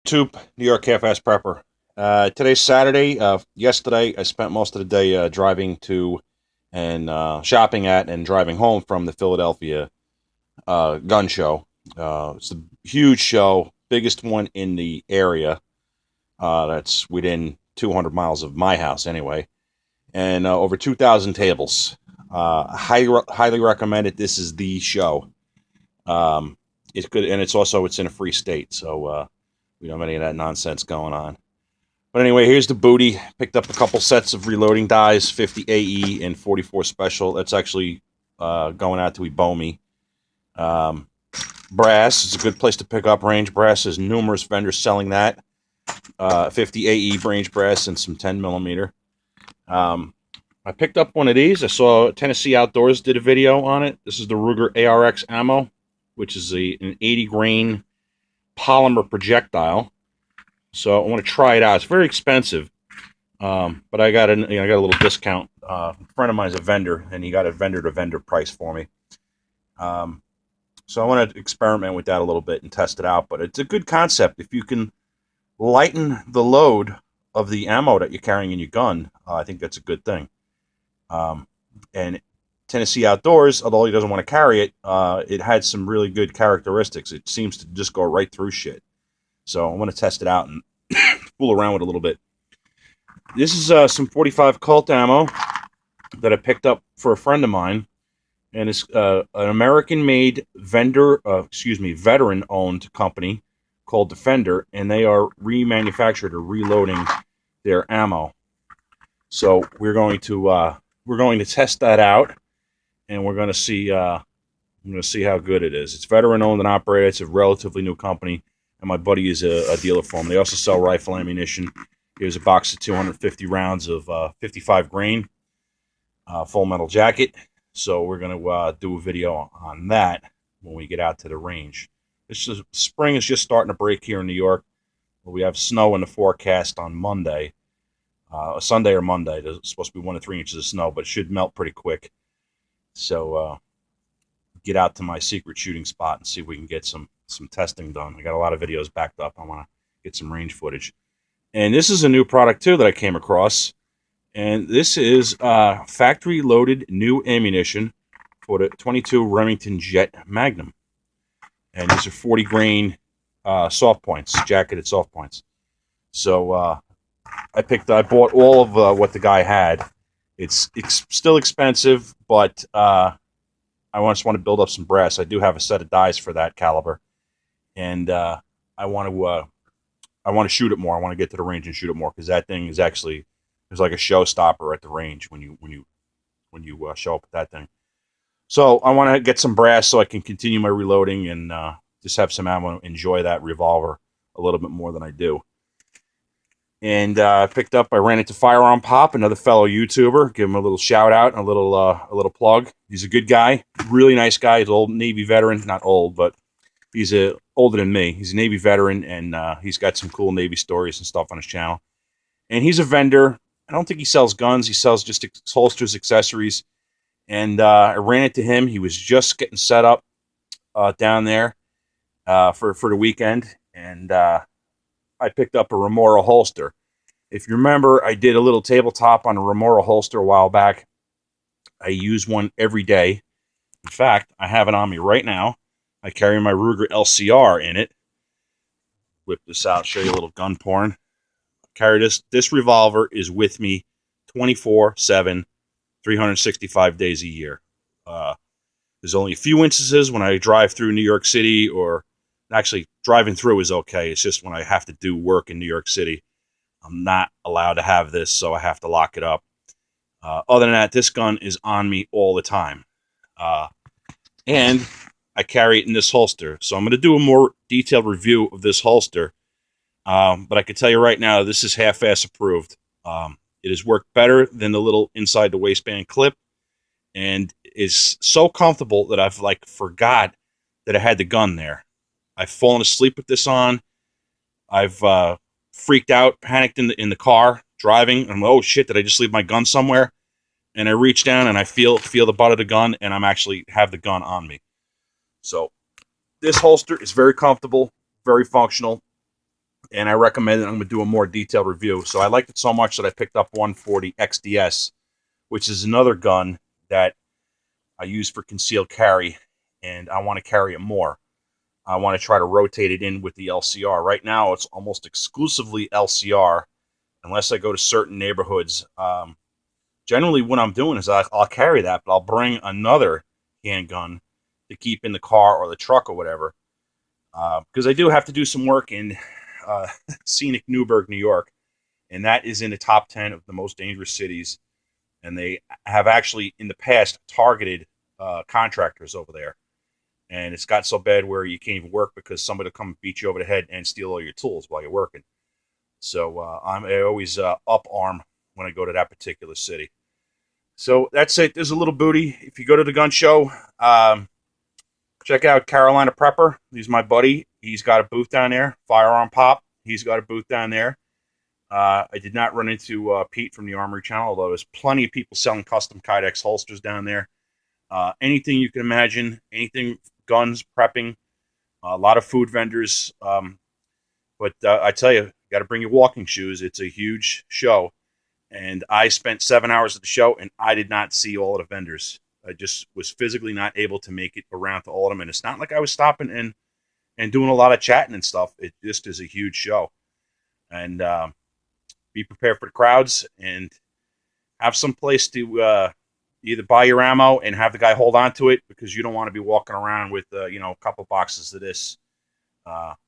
YouTube, New York Half-Ass Prepper. Today's Saturday. Yesterday, I spent most of the day driving to and shopping at and driving home from the Philadelphia gun show. It's a huge show, biggest one in the area. That's within 200 miles of my house, anyway, and over 2,000 tables. Highly recommend it. This is the show. It's good, and it's in a free state, so we don't have any of that nonsense going on. But anyway, here's the booty. Picked up a couple sets of reloading dies, 50 AE and 44 special. That's actually going out to Ebomi. Brass is a good place to pick up range brass. There's numerous vendors selling that. 50 AE range brass and some 10 millimeter. I picked up one of these. I saw Tennessee Outdoors did a video on it. This is the Ruger ARX ammo, which is an 80 grain polymer projectile. So I want to try it out. It's very expensive, but I got a little discount. A friend of mine's a vendor, and he got a vendor-to-vendor price for me. So I want to experiment with that a little bit and test it out. But it's a good concept. If you can lighten the load of the ammo that you're carrying in your gun, I think that's a good thing. And Tennessee Outdoors, although he doesn't want to carry it, it had some really good characteristics. It seems to just go right through shit. So I'm going to test it out and fool around with it a little bit. This is some 45 Colt ammo that I picked up for a friend of mine. And it's an American-made veteran-owned company called Defender. And they are remanufactured or reloading their ammo. So we're going to test that out. And we're going to see how good it is. It's veteran-owned and operated. It's a relatively new company. And my buddy is a dealer for them. They also sell rifle ammunition. Here's a box of 250 rounds of 55 grain full metal jacket. So we're going to do a video on that when we get out to the range. Spring is just starting to break here in New York. We have snow in the forecast on Monday. Sunday or Monday. There's supposed to be 1 to 3 inches of snow, but it should melt pretty quick. So get out to my secret shooting spot and see if we can get some testing done. I got a lot of videos backed up. I want to get some range footage. And this is a new product, too, that I came across. And this is factory-loaded new ammunition for the 22 Remington Jet Magnum. And these are 40 grain soft points, jacketed soft points. So I bought all of what the guy had. It's still expensive, but I just want to build up some brass. I do have a set of dies for that caliber. And I want to shoot it more. I want to get to the range and shoot it more because that thing is actually like a showstopper at the range when you show up at that thing. So I want to get some brass so I can continue my reloading and just have some ammo. Enjoy that revolver a little bit more than I do. And I ran into Firearm Pop, another fellow YouTuber. Give him a little shout out and a little plug. He's a good guy, really nice guy. He's an old Navy veteran, not old, but he's older than me. He's a Navy veteran, and he's got some cool Navy stories and stuff on his channel. And he's a vendor. I don't think he sells guns. He sells just holsters, accessories. And I ran into him. He was just getting set up down there for the weekend, and I picked up a Remora holster. If you remember, I did a little tabletop on a Remora holster a while back. I use one every day. In fact, I have it on me right now. I carry my Ruger LCR in it. Whip this out, show you a little gun porn. Carry this. This revolver is with me 24/7, 365 days a year. There's only a few instances when I drive through New York City, or actually driving through is okay. It's just when I have to do work in New York City, I'm not allowed to have this, so I have to lock it up. Other than that, this gun is on me all the time. And I carry it in this holster. So I'm going to do a more detailed review of this holster. But I can tell you right now, this is half-ass approved. It has worked better than the little inside the waistband clip, and is so comfortable that I've forgot that I had the gun there. I've fallen asleep with this on. I've freaked out, panicked in the car driving. I'm oh shit, did I just leave my gun somewhere? And I reach down and I feel the butt of the gun, and I'm actually have the gun on me. So this holster is very comfortable, very functional, and I recommend it. I'm going to do a more detailed review. So I liked it so much that I picked up one for the XDS, which is another gun that I use for concealed carry, and I want to carry it more. I want to try to rotate it in with the LCR. Right now, it's almost exclusively LCR, unless I go to certain neighborhoods. Generally, what I'm doing is I'll carry that, but I'll bring another handgun to keep in the car or the truck or whatever. Because I do have to do some work in scenic Newburgh, New York, and that is in the top 10 of the most dangerous cities. And they have actually, in the past, targeted contractors over there. And it's got so bad where you can't even work because somebody will come and beat you over the head and steal all your tools while you're working. So I always up arm when I go to that particular city. So that's it. There's a little booty. If you go to the gun show, check out Carolina Prepper. He's my buddy. He's got a booth down there. Firearm Pop. He's got a booth down there. I did not run into Pete from the Armory Channel, although there's plenty of people selling custom Kydex holsters down there. Anything you can imagine, anything, guns, prepping, a lot of food vendors. But I tell you, you got to bring your walking shoes. It's a huge show. And I spent 7 hours at the show, and I did not see all of the vendors. I just was physically not able to make it around to all of them. And it's not like I was stopping and doing a lot of chatting and stuff. It just is a huge show. And be prepared for the crowds and have some place to either buy your ammo and have the guy hold on to it, because you don't want to be walking around with a couple boxes of this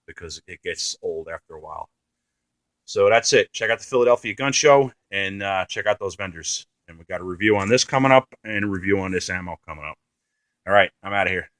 because it gets old after a while. So that's it. Check out the Philadelphia Gun Show and check out those vendors. And we got a review on this coming up and a review on this ammo coming up. All right, I'm out of here.